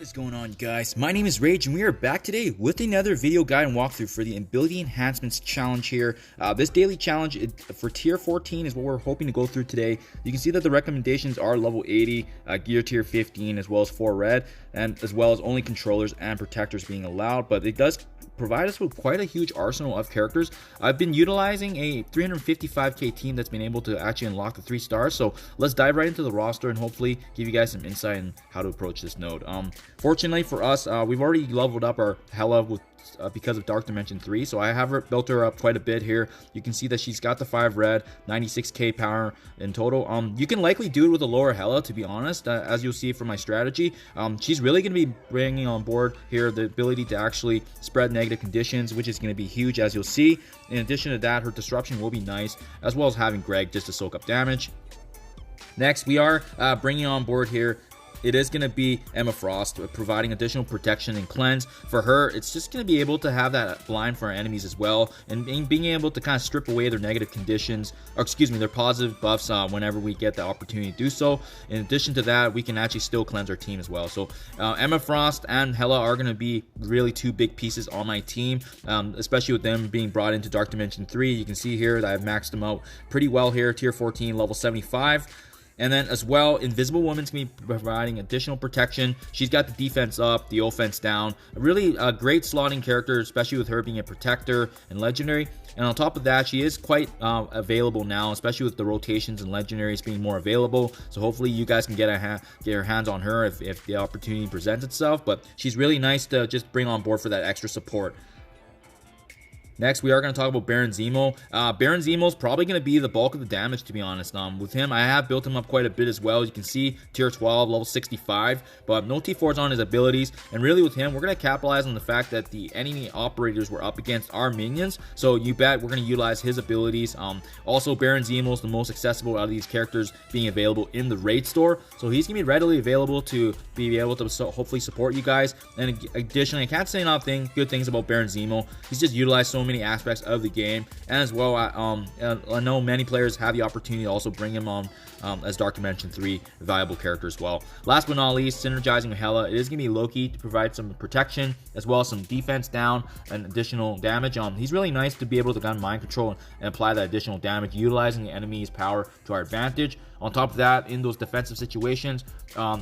What is going on, you guys? My name is Rage and we are back today with another video guide and walkthrough for the Ability Enhancements challenge here. This daily challenge for tier 14 is what we're hoping to go through today. You can see that the recommendations are level 80, gear tier 15, as well as 4 red, and as well as only controllers and protectors being allowed, but it does provide us with quite a huge arsenal of characters. I've been utilizing a 355k team that's been able to actually unlock the 3 stars, so let's dive right into the roster and hopefully give you guys some insight on how to approach this node. Fortunately for us, we've already leveled up our Hela with because of Dark Dimension 3, so I have built her up quite a bit here. You can see that she's got the 5 red, 96k power in total. You can likely do it with a lower Hela, to be honest, as you'll see from my strategy. She's really going to be bringing on board here the ability to actually spread negative conditions, which is going to be huge, as you'll see. In addition to that, her disruption will be nice, as well as having Greg just to soak up damage. Next, we are bringing on board here, it is going to be Emma Frost, providing additional protection and cleanse. For her, it's just going to be able to have that blind for our enemies as well, and being able to kind of strip away their negative conditions, or excuse me, their positive buffs whenever we get the opportunity to do so. In addition to that, we can actually still cleanse our team as well. So Emma Frost and Hela are going to be really 2 big pieces on my team, especially with them being brought into Dark Dimension 3. You can see here that I've maxed them out pretty well here, tier 14, level 75. And then as well, Invisible Woman's going to be providing additional protection. She's got the defense up, the offense down. Really a great slotting character, especially with her being a protector and legendary. And on top of that, she is quite available now, especially with the rotations and legendaries being more available. So hopefully you guys can get your hands on her if the opportunity presents itself. But she's really nice to just bring on board for that extra support. Next, we are going to talk about Baron Zemo. Baron Zemo is probably going to be the bulk of the damage, to be honest. With him, I have built him up quite a bit as well. You can see tier 12, level 65, but no T4s on his abilities. And really with him, we're going to capitalize on the fact that the enemy operators were up against our minions. So you bet we're going to utilize his abilities. Also, Baron Zemo is the most accessible out of these characters being available in the raid store. So he's going to be readily available to be able to hopefully support you guys. And additionally, I can't say enough good things about Baron Zemo. He's just utilized so many aspects of the game, and as well I know many players have the opportunity to also bring him on as Dark Dimension 3 valuable character as well. Last but not least, synergizing with Hela, it is going to be Loki to provide some protection as well as some defense down and additional damage. He's really nice to be able to gun mind control and apply that additional damage, utilizing the enemy's power to our advantage. On top of that, in those defensive situations,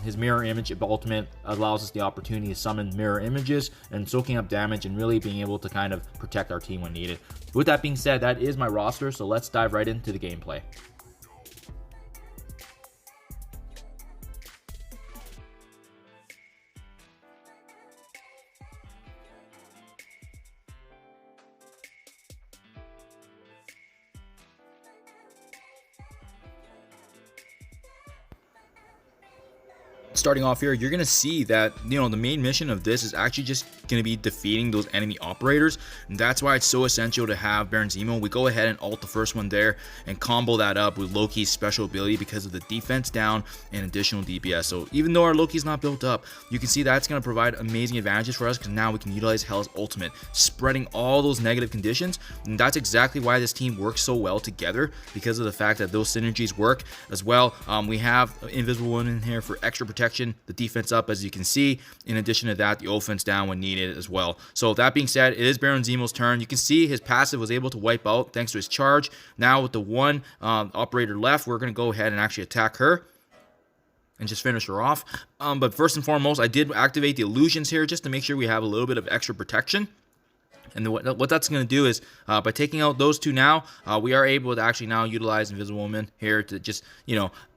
his mirror image ultimate allows us the opportunity to summon mirror images and soaking up damage and really being able to kind of protect our team when needed. With that being said, that is my roster, so let's dive right into the gameplay. Starting off here, you're going to see that, the main mission of this is actually just going to be defeating those enemy operators, and that's why it's so essential to have Baron Zemo. We go ahead and ult the first one there and combo that up with Loki's special ability because of the defense down and additional DPS. So even though our Loki's not built up, you can see that's going to provide amazing advantages for us because now we can utilize Hela's ultimate, spreading all those negative conditions, and that's exactly why this team works so well together, because of the fact that those synergies work as well. We have Invisible Woman in here for extra protection, the defense up, as you can see. In addition to that, the offense down when needed as well. So that being said, it is Baron Zemo's turn. You can see his passive was able to wipe out thanks to his charge. Now with the one operator left, we're going to go ahead and actually attack her and just finish her off. But first and foremost, I did activate the illusions here just to make sure we have a little bit of extra protection. And what that's going to do is, by taking out those 2 now, we are able to actually now utilize Invisible Woman here to just,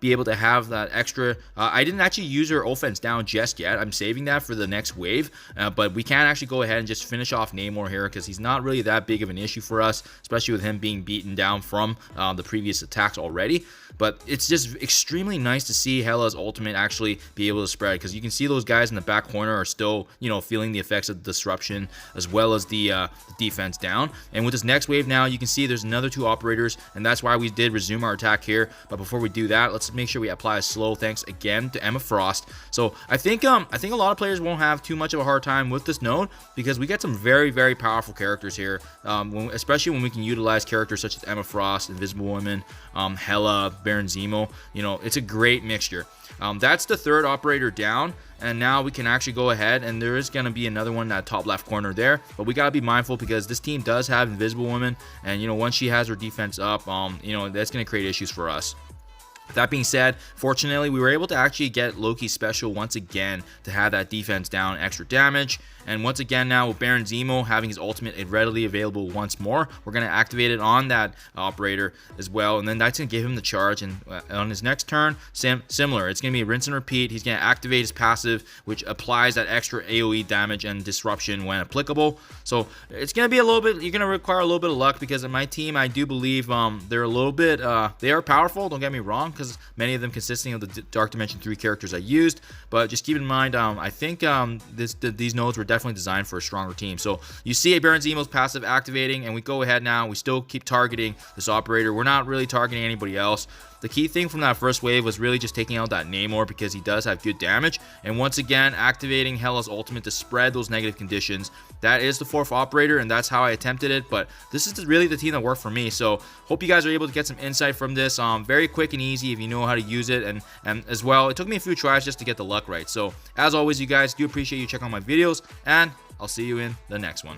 be able to have that extra. I didn't actually use her offense down just yet. I'm saving that for the next wave. But we can actually go ahead and just finish off Namor here because he's not really that big of an issue for us, especially with him being beaten down from the previous attacks already. But it's just extremely nice to see Hela's ultimate actually be able to spread, because you can see those guys in the back corner are still, feeling the effects of the disruption as well as the defense down. And with this next wave now, you can see there's another 2 operators, and that's why we did resume our attack here. But before we do that, let's make sure we apply a slow thanks again to Emma Frost. So I think a lot of players won't have too much of a hard time with this node, because we get some very, very powerful characters here, especially when we can utilize characters such as Emma Frost, Invisible Woman, Hela, Baron Zemo. It's a great mixture. That's the 3rd operator down. and now we can actually go ahead, and there is going to be another one in that top left corner there, but we got to be mindful because this team does have Invisible Woman, and you know, once she has her defense up, you know, that's going to create issues for us. That being said, fortunately, we were able to actually get Loki's special once again to have that defense down extra damage. And once again now with Baron Zemo having his ultimate readily available once more, we're going to activate it on that operator as well. And then that's going to give him the charge. And on his next turn, similar. It's going to be a rinse and repeat. He's going to activate his passive, which applies that extra AoE damage and disruption when applicable. So it's going to be a little bit, you're going to require a little bit of luck because in my team, I do believe they're a little bit, they are powerful, don't get me wrong, because many of them consisting of the Dark Dimension 3 characters I used. But just keep in mind, I think these nodes were definitely designed for a stronger team. So you see a Baron Zemo's passive activating, and we go ahead now. We still keep targeting this operator. We're not really targeting anybody else. The key thing from that first wave was really just taking out that Namor because he does have good damage. And once again, activating Hela's ultimate to spread those negative conditions. That is the fourth operator, and that's how I attempted it. But this is really the team that worked for me. So hope you guys are able to get some insight from this. Very quick and easy if you know how to use it. And as well, it took me a few tries just to get the luck right. So as always, you guys, do appreciate you checking out my videos, and I'll see you in the next one.